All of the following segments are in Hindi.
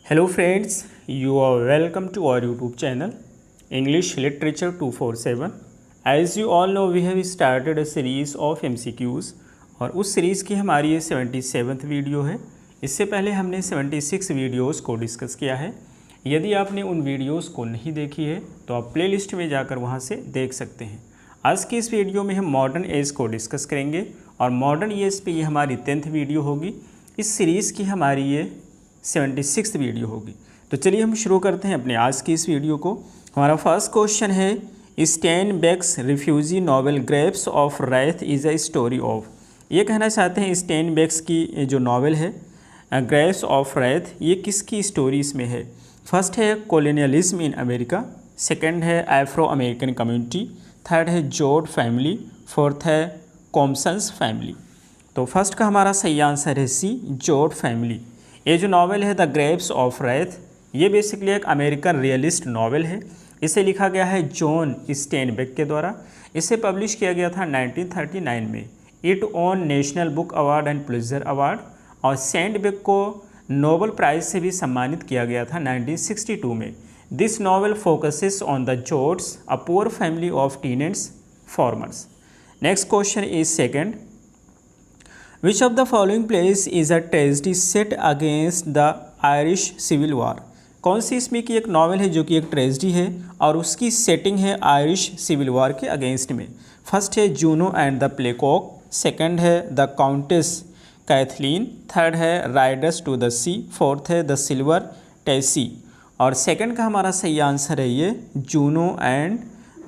Hello friends, you are welcome to our YouTube channel English Literature 247. As you all know, we have started a series of MCQs और उस सीरीज़ की हमारी ये 77th वीडियो है। इससे पहले हमने 76 वीडियोस को डिस्कस किया है। यदि आपने उन वीडियोस को नहीं देखी है तो आप प्लेलिस्ट में जाकर वहाँ से देख सकते हैं। आज की इस वीडियो में हम मॉडर्न एज को डिस्कस करेंगे और मॉडर्न एज पे ये हमारी 10th वीडियो होगी। इस सीरीज़ की हमारी ये 76th वीडियो होगी। तो चलिए हम शुरू करते हैं अपने आज की इस वीडियो को। हमारा फर्स्ट क्वेश्चन है Steinbeck's refugee novel Grapes of Wrath is a story of. ये कहना चाहते हैं स्टेनबेक्स की जो नॉवेल है ग्रेप्स ऑफ रायथ ये किसकी स्टोरी इसमें है। फर्स्ट है कॉलोनियलिज्म इन अमेरिका, सेकंड है एफ्रो अमेरिकन कम्युनिटी, थर्ड है जोड फैमिली, फोर्थ है कॉम्सन्स फैमिली। तो फर्स्ट का हमारा सही आंसर है सी, जोड फैमिली। ये जो नावल है द ग्रेप्स ऑफ रायथ ये बेसिकली एक अमेरिकन रियलिस्ट नावल है। इसे लिखा गया है जॉन स्टेनबेक के द्वारा। इसे पब्लिश किया गया था 1939 में। It own national book award and Pulitzer award और स्टेनबेक को नोबेल प्राइज़ से भी सम्मानित किया गया था 1962 में। This novel focuses on the Joads, a poor family of tenants farmers. Next question is second, Which of the following plays is a tragedy set against the Irish Civil War? कौन सी इसमें की एक नावल है जो कि एक ट्रेजिडी है और उसकी सेटिंग है आयरिश सिविल वॉर के अगेंस्ट में। फर्स्ट है Juno and the Paycock, second है द काउंटेस कैथलीन, थर्ड है riders to the sea, fourth है द सिल्वर टेसी। और सेकंड का हमारा सही आंसर है ये जूनो एंड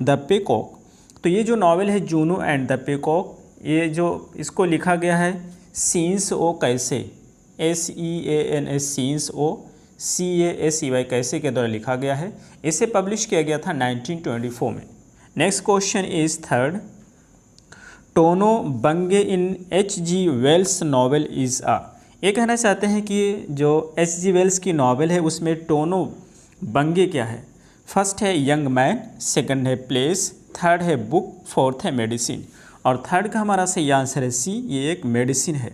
द पेकॉक। तो ये जो नावल है जूनो एंड द पेकॉक ये जो इसको लिखा गया है सीन्स ओ कैसे, SEANS सीन्स ओ CASEY कैसे के द्वारा लिखा गया है। इसे पब्लिश किया गया था 1924 में। नेक्स्ट क्वेश्चन इज थर्ड, टोनो बंगे इन H.G. वेल्स नॉवेल इज़ आ। ये कहना चाहते हैं कि जो H.G. वेल्स की नावल है उसमें टोनो बंगे क्या है। फर्स्ट है यंग मैन, सेकंड है प्लेस, थर्ड है बुक, फोर्थ है मेडिसिन। और थर्ड का हमारा सही आंसर है सी, ये एक मेडिसिन है।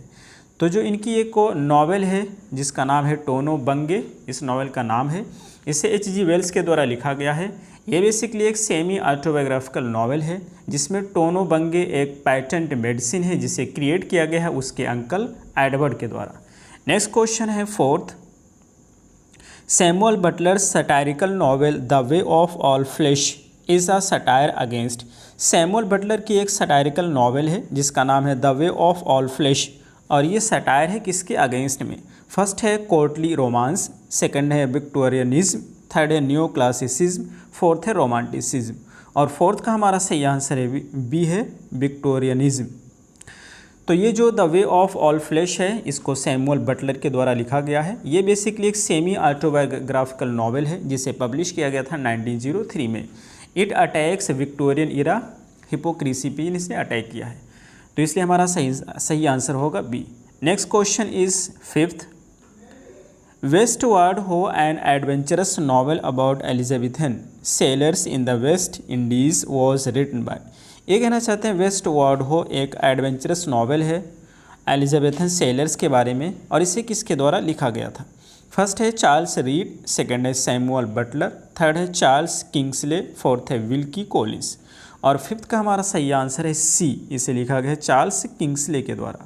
तो जो इनकी एक नावल है जिसका नाम है टोनो बंगे, इस नावल का नाम है, इसे H.G. वेल्स के द्वारा लिखा गया है। ये बेसिकली एक सेमी ऑटोबायोग्राफिकल नावल है जिसमें टोनो बंगे एक पैटेंट मेडिसिन है जिसे क्रिएट किया गया है उसके अंकल एडवर्ड के द्वारा। नेक्स्ट क्वेश्चन है fourth, Samuel Butler satirical novel the way of all flesh is a satire against. Samuel Butler की एक सटायरिकल नावल है जिसका नाम है the way of all flesh और ये सटायर है किसके अगेंस्ट में। फर्स्ट है कोर्टली रोमांस, सेकंड है विक्टोरियनिज्म, थर्ड है न्यू क्लासिसिज्म, फोर्थ है रोमांटिसिज्म। और फोर्थ का हमारा सही आंसर है बी है विक्टोरियनिज्म। तो ये जो the way of all flesh है इसको सैमुअल बटलर के द्वारा लिखा गया है। ये बेसिकली एक सेमी ऑटोबायोग्राफिकल नावल है जिसे पब्लिश किया गया था 1903 में। It attacks Victorian era hypocrisy पे इसने अटैक किया है, तो इसलिए हमारा सही आंसर होगा B. Next question is fifth, Westward Ho an adventurous novel about Elizabethan sailors in the West Indies was written by. ये कहना चाहते हैं वेस्टवर्ड हो एक एडवेंचरस नॉवल है एलिजाबेथन सेलर्स के बारे में और इसे किसके द्वारा लिखा गया था। फर्स्ट है चार्ल्स रीड, सेकंड है सैमुअल बटलर, थर्ड है चार्ल्स किंग्सले, फोर्थ है विल्की कॉलिंस। और फिफ्थ का हमारा सही आंसर है सी, इसे लिखा गया है चार्ल्स किंग्सले के द्वारा।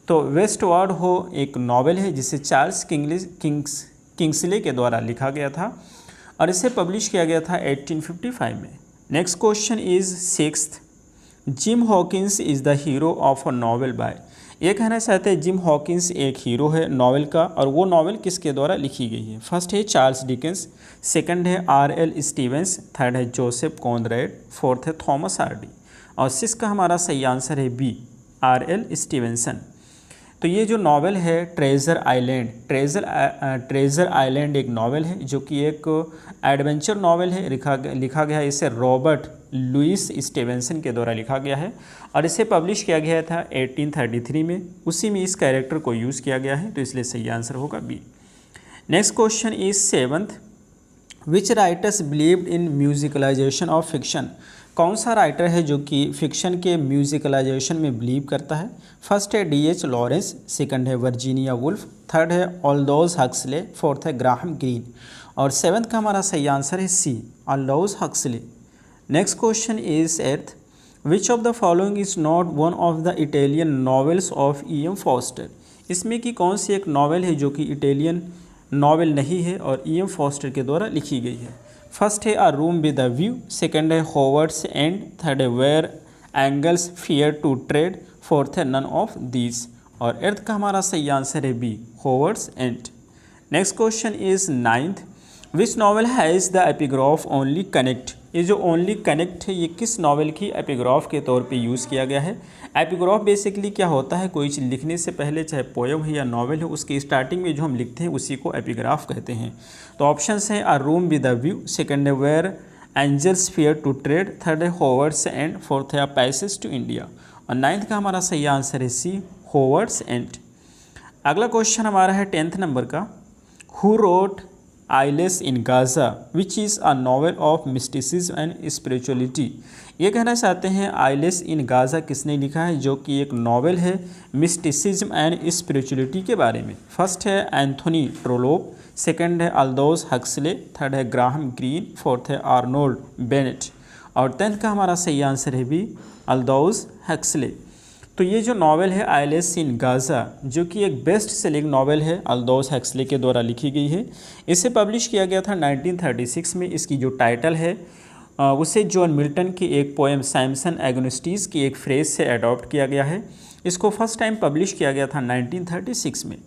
तो वेस्टवर्ड हो एक नावल है जिसे चार्ल्स किंग्सले के द्वारा लिखा गया था और इसे पब्लिश किया गया था 1855 में। Next question is sixth, Jim Hawkins is the hero of a novel by. ये कहना चाहते हैं जिम हॉकिंस एक हीरो है नावल का और वो नावल किसके द्वारा लिखी गई है। फर्स्ट है चार्ल्स डिकेंस, सेकंड है R.L. स्टीवेंस, थर्ड है जोसेफ कॉनरेड, फोर्थ है थॉमस हार्डी। और सिक्स का हमारा सही आंसर है बी, R.L. स्टीवेंसन। तो ये जो नावल है ट्रेजर आइलैंड, ट्रेजर आइलैंड एक नावल है जो कि एक एडवेंचर नावल है। लिखा गया है इसे रॉबर्ट लुइस स्टीवेंसन के द्वारा लिखा गया है और इसे पब्लिश किया गया था 1833 में। उसी में इस कैरेक्टर को यूज़ किया गया है, तो इसलिए सही आंसर होगा B. Next question is seventh, which writers believed in musicalization of fiction. कौन सा राइटर है जो कि फिक्शन के म्यूजिकलाइजेशन में बिलीव करता है? फर्स्ट है D.H. लॉरेंस, सेकंड है वर्जीनिया वुल्फ, थर्ड है ऑल्डोज हक्सले, फोर्थ है ग्राहम ग्रीन और सेवन्थ का हमारा सही आंसर है C, Aldous Huxley. Next question is eighth, which of the following is not one of the Italian novels of E.M. Forster? इसमें की कौन सी एक नॉवेल है जो कि इटालियन नॉवेल नहीं है और E.M. फॉस्टर के द्वारा लिखी गई है? फर्स्ट है a room with a view, second है होवर्ड्स एंड, थर्ड है Where Angels Fear to Tread, fourth है नन ऑफ दीज और एर्थ का हमारा सही आंसर है B, Howards End. Next question is ninth, which novel has the epigraph only connect? ये जो ओनली कनेक्ट है ये किस नॉवल की एपिग्राफ के तौर पे यूज़ किया गया है? एपिग्राफ बेसिकली क्या होता है, कोई चीज़ लिखने से पहले चाहे पोएम है या नॉवल है उसकी स्टार्टिंग में जो हम लिखते हैं उसी को एपिग्राफ कहते हैं। तो ऑप्शंस हैं a room with a view, second है Where Angels Fear to Tread, third है होवर्ड्स एंड, फोर्थ है अ पैसेज टू इंडिया और नाइन्थ का हमारा सही आंसर है सी, होवर्ड्स एंड। अगला क्वेश्चन हमारा है 10th नंबर का, who wrote eyelash in Gaza which is a novel of mysticism and spirituality? ये कहना चाहते हैं आइलेस इन गाजा किसने लिखा है, जो कि एक नॉवल है मिस्टिसिज्म एंड स्पिरिचुअलिटी के बारे में। फर्स्ट है एंथोनी ट्रोलोप, सेकंड है अल्दोस हक्सले, थर्ड है ग्राहम ग्रीन, फोर्थ है आर्नोल्ड बेनेट और 10th का हमारा सही आंसर है भी, अल्दोस हक्सले। तो ये जो नावल है आइलेस इन गाजा, जो कि एक बेस्ट सेलिंग नावल है, अल्दोस हक्सले के द्वारा लिखी गई है। इसे पब्लिश किया गया था 1936 में। इसकी जो टाइटल है उसे जॉन मिल्टन की एक पोएम सैमसन एगोनिस्टीज की एक फ्रेज से अडॉप्ट किया गया है। इसको फर्स्ट टाइम पब्लिश किया गया था 1936 में।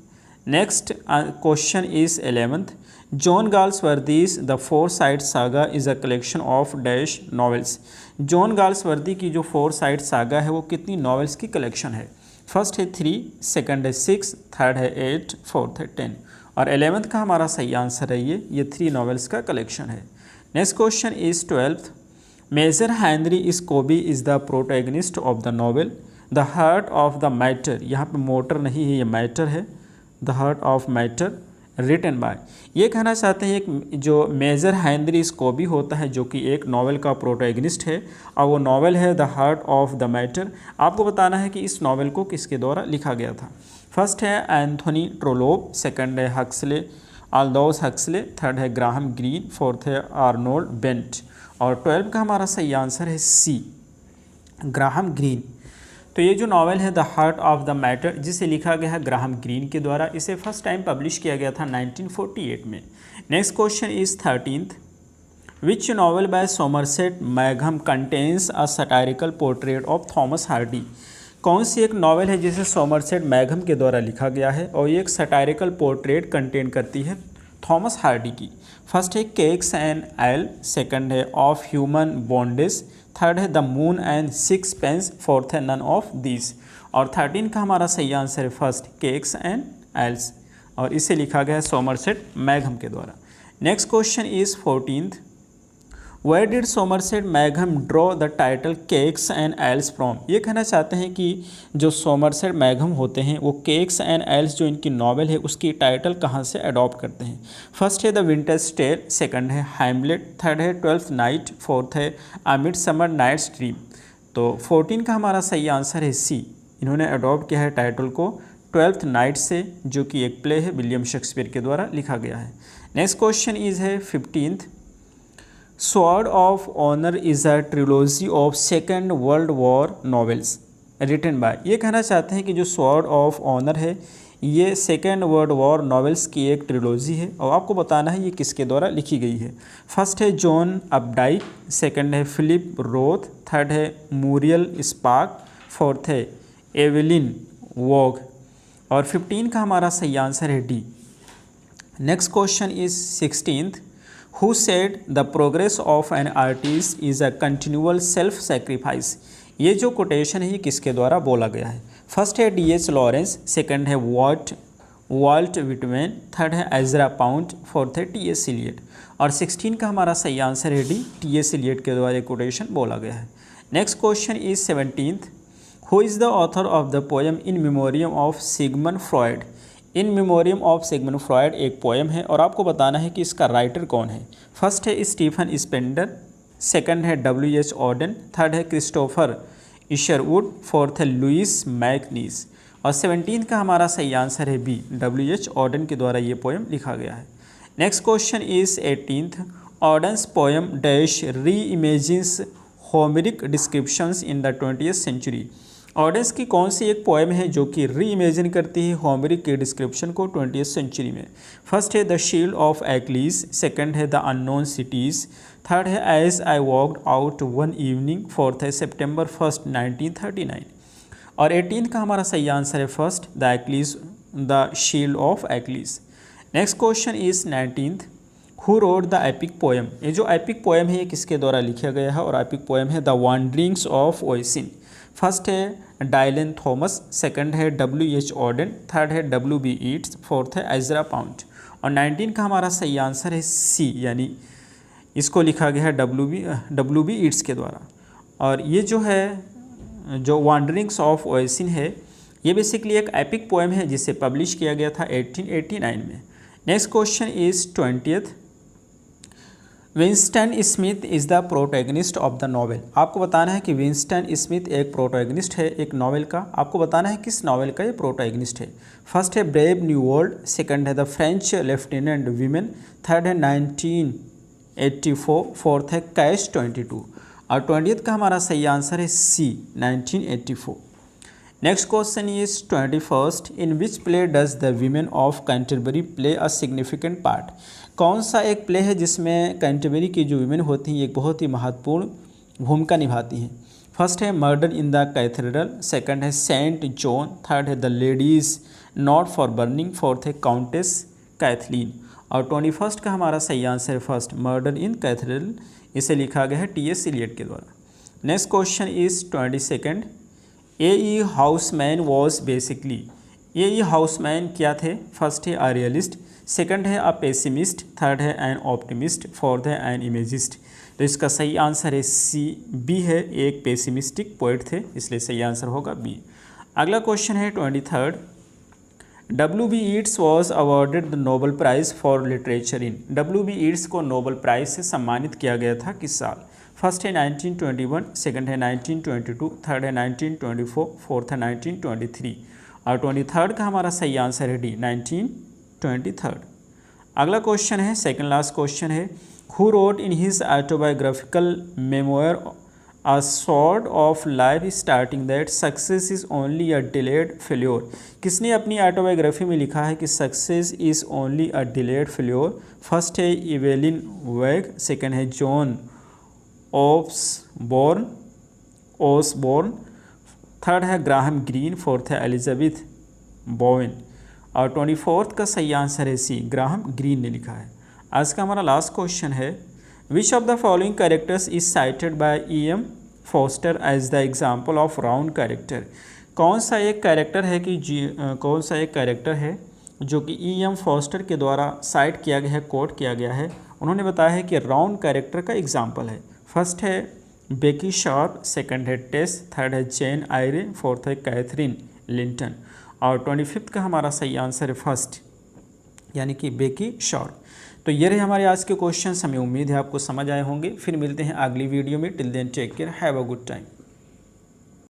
Next question is 11th, John Galsworthy's the Forsyte Saga is a collection of dash novels. John Galsworthy की जो फोरसाइट सागा है वो कितनी नॉवेल्स की कलेक्शन है? फर्स्ट है 3, सेकंड है 6, थर्ड है 8, फोर्थ है 10 और 11th का हमारा सही आंसर है ये 3 नॉवेल्स का कलेक्शन है। Next question is 12th, major Henry Scobie is the protagonist of the novel the heart of the matter. यहाँ पे मोटर नहीं है, ये मैटर है, the heart of matter written by. ये कहना चाहते हैं एक जो मेजर हेनरी स्कोबी होता है जो कि एक नॉवेल का प्रोटैगनिस्ट है और वो नॉवेल है the heart of the matter. आपको बताना है कि इस नॉवेल को किसके द्वारा लिखा गया था। फर्स्ट है एंथोनी ट्रोलोप, सेकंड है हक्सले अल्दोस हक्सले, थर्ड है ग्राहम ग्रीन, फोर्थ है आर्नोल्ड बेनेट और 12 का हमारा सही आंसर है सी, ग्राहम ग्रीन। तो ये जो नावल है the heart of the matter, जिसे लिखा गया है ग्राहम ग्रीन के द्वारा, इसे फर्स्ट टाइम पब्लिश किया गया था 1948 में। Next question is 13th, which novel by Somerset मैघम contains a satirical portrait of Thomas Hardy. कौन सी एक नावल है जिसे सोमरसेट मैघम के द्वारा लिखा गया है और ये एक सटायरिकल पोर्ट्रेट कंटेन करती है थॉमस हार्डी की? फर्स्ट है केक्स एंड एल, सेकंड है ऑफ ह्यूमन बॉन्डेज, थर्ड है द मून एंड सिक्सपेंस, फोर्थ है नन ऑफ दिस और 13 का हमारा सही आंसर है फर्स्ट, केक्स एंड एल्स और इसे लिखा गया है सोमरसेट मैघम के द्वारा। Next question is 14th, where did Somerset मैघम draw the title Cakes and Ale from. ये कहना चाहते हैं कि जो सोमरसेट मैघम होते हैं वो केक्स एंड एल्स जो इनकी नावल है उसकी टाइटल कहाँ से अडॉप्ट करते हैं? फर्स्ट है द विंटर्स टेल, सेकंड है हैमलेट, थर्ड है 12th नाइट, फोर्थ है अ मिडसमर नाइट्स ड्रीम। तो 14 का हमारा सही आंसर है सी, इन्होंने अडॉप्ट किया है टाइटल को 12th नाइट से, जो कि एक प्ले है विलियम शेक्सपियर के द्वारा लिखा गया है। नेक्स्ट क्वेश्चन इज है 15th, sword of honour is a trilogy of second world war novels written by. ये कहना चाहते हैं कि जो स्वॉर्ड ऑफ ऑनर है ये सेकेंड वर्ल्ड वॉर नॉवेल्स की एक ट्रिलोजी है और आपको बताना है ये किसके द्वारा लिखी गई है। फर्स्ट है जॉन अपडाइक, सेकंड है फिलिप रोथ, थर्ड है मूरियल स्पार्क, फोर्थ है एवेलिन वॉग और 15 का हमारा सही आंसर है D. Next question is 16th, Who said the progress of an artist is a continual self sacrifice। ये जो कोटेशन है ये किसके द्वारा बोला गया है? फर्स्ट है D.H. लॉरेंस, सेकंड है वॉल्ट विटमैन, थर्ड है एजरा पाउंड, फोर्थ है T.S. इलियट और 16 का हमारा सही आंसर है डी, T.S. इलियट के द्वारा कोटेशन बोला गया है। Next question is 17th, Who is the author of the poem In Memoriam of Sigmund Freud। In memoriam of Sigmund Freud एक पोएम है और आपको बताना है कि इसका राइटर कौन है। फर्स्ट है स्टीफन स्पेंडर, सेकंड है W.H. ऑर्डन, थर्ड है क्रिस्टोफर इशरवुड, फोर्थ है लुइस मैकनीस और 17 का हमारा सही आंसर है बी, W.H. ऑर्डन के द्वारा ये पोएम लिखा गया है। Next question is 18th, Auden's poem dash reimagines Homeric descriptions in the 20th century. Auden's की कौन सी एक पोएम है जो कि री इमेजिन करती है होमरिक के डिस्क्रिप्शन को 20th सेंचुरी में। फर्स्ट है the shield of Achilles, second है द अननोन सिटीज़, थर्ड है as I walked out one evening, fourth है September 1st 1939 और 18 का हमारा सही आंसर है first, the Achilles, the shield of Achilles. Next question is 19th, who wrote the epic poem. ये जो एपिक पोएम है ये किसके द्वारा लिखा गया है और एपिक पोएम है द वांडरिंग्स ऑफ ओसिन। फर्स्ट है डायलन थॉमस, सेकंड है W.H. ऑर्डन, थर्ड है W.B. ईट्स, फोर्थ है एजरा पाउंड और 19 का हमारा सही आंसर है सी, यानी इसको लिखा गया है W.B. ईट्स के द्वारा। और ये जो है जो वांडरिंग्स ऑफ ओसिन है ये बेसिकली एक एपिक पोएम है जिसे पब्लिश किया गया था 1889 में। Next question is 20th, Winston Smith is the protagonist of the novel. आपको बताना है कि विंस्टन स्मिथ एक प्रोटैगनिस्ट है एक नॉवेल का। आपको बताना है किस नॉवेल का ये प्रोटैगनिस्ट है। फर्स्ट है ब्रेव न्यू वर्ल्ड, सेकंड है the French lieutenant women, third है 1984, फोर्थ है कैश 22 और 20th का हमारा सही आंसर है सी, 1984। Next question is 21st, in which play does the women of Canterbury play a significant part. कौन सा एक प्ले है जिसमें कैंटरबरी की जो वीमेन होती हैं एक बहुत ही महत्वपूर्ण भूमिका निभाती हैं। फर्स्ट है murder in the cathedral, second है सेंट जॉन, थर्ड है the ladies not for burning, fourth है काउंटेस कैथलीन और 21st का हमारा सही आंसर है फर्स्ट, मर्डर इन कैथेड्रल। इसे लिखा गया है T.S. एलियट के द्वारा। Next question is 22nd, A.E. Houseman was basically. A.E. Houseman क्या थे। फर्स्ट है अ रियलिस्ट, सेकंड है अ पेसिमिस्ट, थर्ड है एन ऑप्टिमिस्ट, फोर्थ है एन इमेजिस्ट। तो इसका सही आंसर है सी, बी है, एक पेसिमिस्टिक पोइट थे इसलिए सही आंसर होगा बी। अगला क्वेश्चन है 23rd, W.B. Yeats was awarded the Nobel prize for literature in. W.B. Yeats को नोबल प्राइज़ से सम्मानित किया गया था किस साल। फर्स्ट है 1921, सेकंड है 1922, थर्ड है 1924, फोर्थ है 1923 और 23rd का हमारा सही आंसर है डी, 1923। अगला क्वेश्चन है सेकंड लास्ट क्वेश्चन है, who wrote in his autobiographical memoir a sort of life starting that success is only a delayed failure. किसने अपनी ऑटोबायोग्राफी में लिखा है कि success is only a delayed failure. First है इवेलिन वेग, सेकंड है जॉन ओसबोर्न, थर्ड है ग्राहम ग्रीन, फोर्थ है एलिजाबेथ बोवेन और 24th का सही आंसर है सी, ग्राहम ग्रीन ने लिखा है। आज का हमारा लास्ट क्वेश्चन है, which of the following characters is cited by E.M. Forster as the example of round character. कौन सा एक कैरेक्टर है जो कि E.M. फोस्टर के द्वारा साइट किया गया है, कोट किया गया है। उन्होंने बताया है कि राउंड कैरेक्टर का एग्जाम्पल है। फर्स्ट है बेकी शार्प, सेकंड है टेस, थर्ड है जेन आयरे, फोर्थ है कैथरीन लिंटन और 25th का हमारा सही आंसर है फर्स्ट, यानी कि बेकी शार्प। तो ये रहे हमारे आज के क्वेश्चंस। हमें उम्मीद है आपको समझ आए होंगे। फिर मिलते हैं अगली वीडियो में। Till then take care, have a good time.